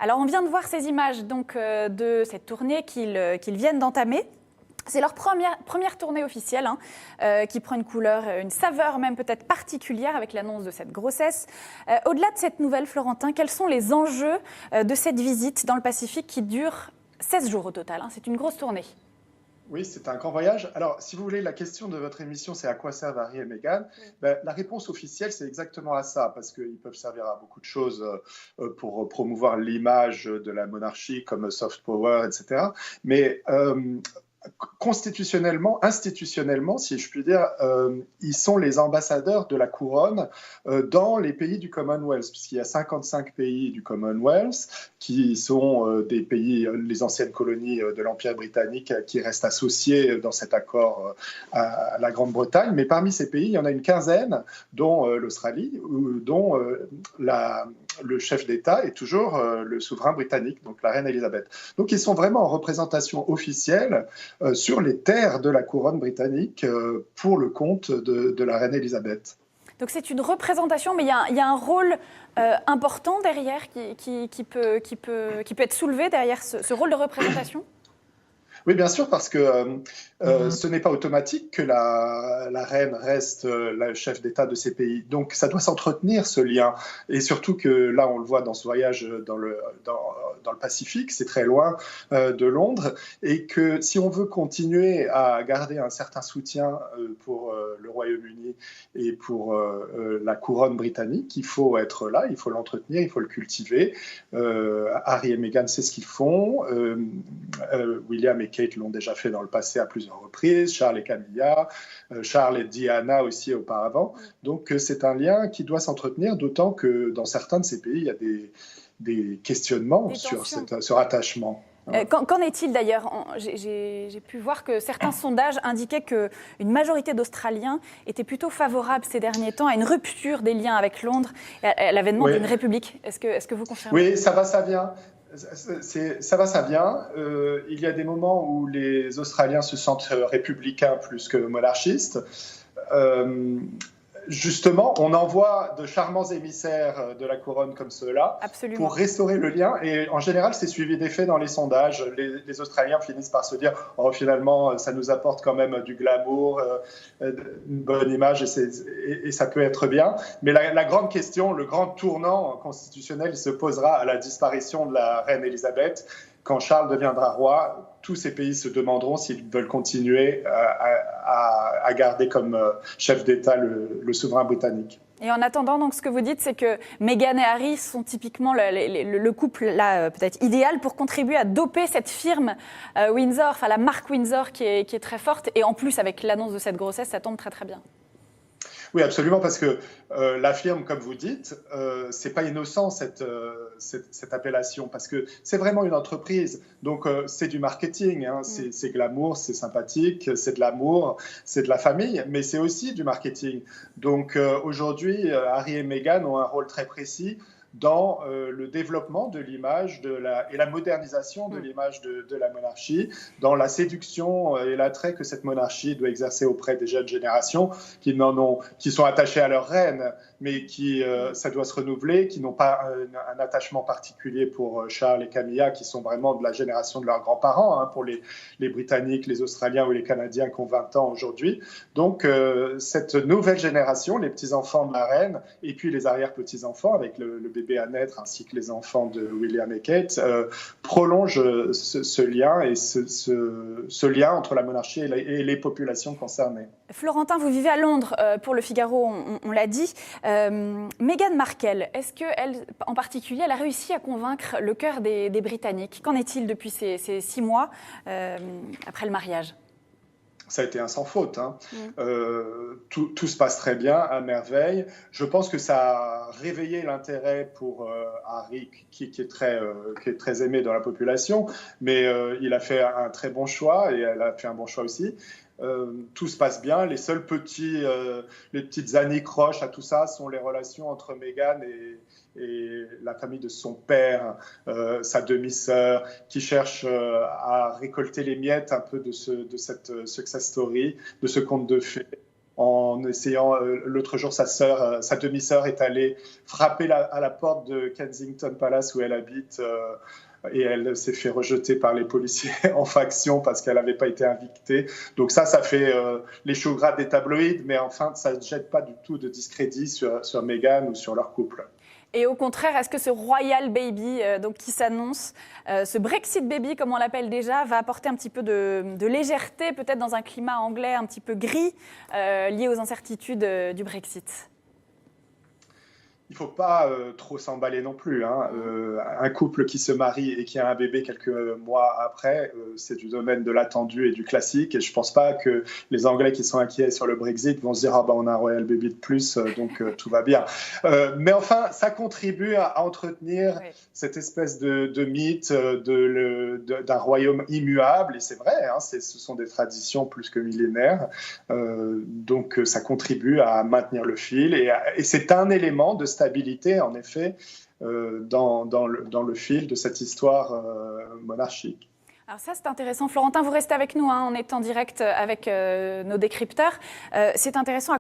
Alors, on vient de voir ces images donc, de cette tournée qu'ils viennent d'entamer. C'est leur première tournée officielle qui prend une couleur, une saveur même peut-être particulière avec l'annonce de cette grossesse. Au-delà de cette nouvelle, Florentin, quels sont les enjeux de cette visite dans le Pacifique qui dure 16 jours au total, C'est une grosse tournée. Oui, c'est un grand voyage. Alors, si vous voulez, la question de votre émission, c'est à quoi servent Harry et Meghan? La réponse officielle, c'est exactement à ça, parce qu'ils peuvent servir à beaucoup de choses pour promouvoir l'image de la monarchie comme soft power, etc. Mais constitutionnellement, institutionnellement, si je puis dire, ils sont les ambassadeurs de la couronne dans les pays du Commonwealth, puisqu'il y a 55 pays du Commonwealth qui sont des pays, les anciennes colonies de l'Empire britannique qui restent associés dans cet accord à la Grande-Bretagne. Mais parmi ces pays, il y en a une quinzaine, dont l'Australie, dont le chef d'État est toujours le souverain britannique, donc la reine Elisabeth. Donc ils sont vraiment en représentation officielle sur les terres de la couronne britannique pour le compte de la reine Elisabeth. Donc c'est une représentation, mais il y a un rôle important derrière qui peut être soulevé derrière ce rôle de représentation. Oui, bien sûr, parce que ce n'est pas automatique que la reine reste le chef d'État de ces pays. Donc, ça doit s'entretenir, ce lien. Et surtout que là, on le voit dans ce voyage dans le Pacifique, c'est très loin de Londres, et que si on veut continuer à garder un certain soutien pour le Royaume-Uni et pour la couronne britannique, il faut être là, il faut l'entretenir, il faut le cultiver. Harry et Meghan, c'est ce qu'ils font. William et Kate l'ont déjà fait dans le passé à plusieurs reprises, Charles et Camilla, Charles et Diana aussi auparavant. Donc c'est un lien qui doit s'entretenir, d'autant que dans certains de ces pays, il y a des questionnements sur ce rattachement. Qu'en est-il d'ailleurs? J'ai pu voir que certains sondages indiquaient qu'une majorité d'Australiens étaient plutôt favorables ces derniers temps à une rupture des liens avec Londres, à l'avènement d'une république. Est-ce que vous confirmez? Oui, ça va, ça vient. Ça va, ça vient. Il y a des moments où les Australiens se sentent républicains plus que monarchistes. Justement, on envoie de charmants émissaires de la couronne comme ceux-là pour restaurer le lien. Et en général, c'est suivi d'effet dans les sondages. Les Australiens finissent par se dire « Oh, finalement, ça nous apporte quand même du glamour, une bonne image et ça peut être bien. » Mais la grande question, le grand tournant constitutionnel, il se posera à la disparition de la reine Elisabeth. Quand Charles deviendra roi, tous ces pays se demanderont s'ils veulent continuer à garder comme chef d'État le souverain britannique. Et en attendant, donc, ce que vous dites, c'est que Meghan et Harry sont typiquement le couple peut-être idéal pour contribuer à doper cette firme Windsor, enfin la marque Windsor qui est très forte. Et en plus, avec l'annonce de cette grossesse, ça tombe très très bien. Oui, absolument, parce que la firme, comme vous dites, c'est pas innocent cette appellation, parce que c'est vraiment une entreprise. Donc c'est du marketing, c'est glamour, c'est sympathique, c'est de l'amour, c'est de la famille, mais c'est aussi du marketing. Donc aujourd'hui, Harry et Meghan ont un rôle très précis dans le développement de l'image et la modernisation de l'image de la monarchie, dans la séduction et l'attrait que cette monarchie doit exercer auprès des jeunes générations qui sont attachées à leur reine, mais ça doit se renouveler, qui n'ont pas un attachement particulier pour Charles et Camilla, qui sont vraiment de la génération de leurs grands-parents, pour les Britanniques, les Australiens ou les Canadiens qui ont 20 ans aujourd'hui. Donc cette nouvelle génération, les petits-enfants de la reine, et puis les arrière-petits-enfants avec le bébé à naître, ainsi que les enfants de William et Kate, prolongent ce lien et ce lien entre la monarchie et les populations concernées. Florentin, vous vivez à Londres pour Le Figaro, on l'a dit. Meghan Markle, est-ce qu'elle, en particulier, elle a réussi à convaincre le cœur des Britanniques? Qu'en est-il depuis ces 6 mois après le mariage? Ça a été un sans faute. Tout se passe très bien, à merveille. Je pense que ça a réveillé l'intérêt pour Harry, qui est très aimé dans la population, mais il a fait un très bon choix et elle a fait un bon choix aussi. Tout se passe bien. Les seuls les petites anicroches à tout ça sont les relations entre Meghan et la famille de son père, sa demi-sœur, qui cherche à récolter les miettes un peu de cette success story, de ce conte de fées. en essayant, l'autre jour, sa demi-sœur est allée frapper à la porte de Kensington Palace où elle habite, et elle s'est fait rejeter par les policiers en faction parce qu'elle n'avait pas été invitée. Donc ça fait les choux gras des tabloïds, mais enfin, ça ne jette pas du tout de discrédit sur Meghan ou sur leur couple. Et au contraire, est-ce que ce Royal Baby donc, qui s'annonce, ce Brexit Baby, comme on l'appelle déjà, va apporter un petit peu de légèreté, peut-être dans un climat anglais un petit peu gris, lié aux incertitudes du Brexit? Il ne faut pas trop s'emballer non plus, hein. Un couple qui se marie et qui a un bébé quelques mois après, c'est du domaine de l'attendu et du classique. Et je ne pense pas que les Anglais qui sont inquiets sur le Brexit vont se dire « Ah ben on a un Royal Baby de plus, donc tout va bien ». Mais enfin, ça contribue à entretenir cette espèce de mythe d'un royaume immuable. Et c'est vrai, hein, ce sont des traditions plus que millénaires. Donc ça contribue à maintenir le fil. Et c'est un élément de stabilité, en effet, dans le fil de cette histoire monarchique. Alors ça, c'est intéressant. Florentin, vous restez avec nous, hein, on est en direct avec nos décrypteurs. C'est intéressant.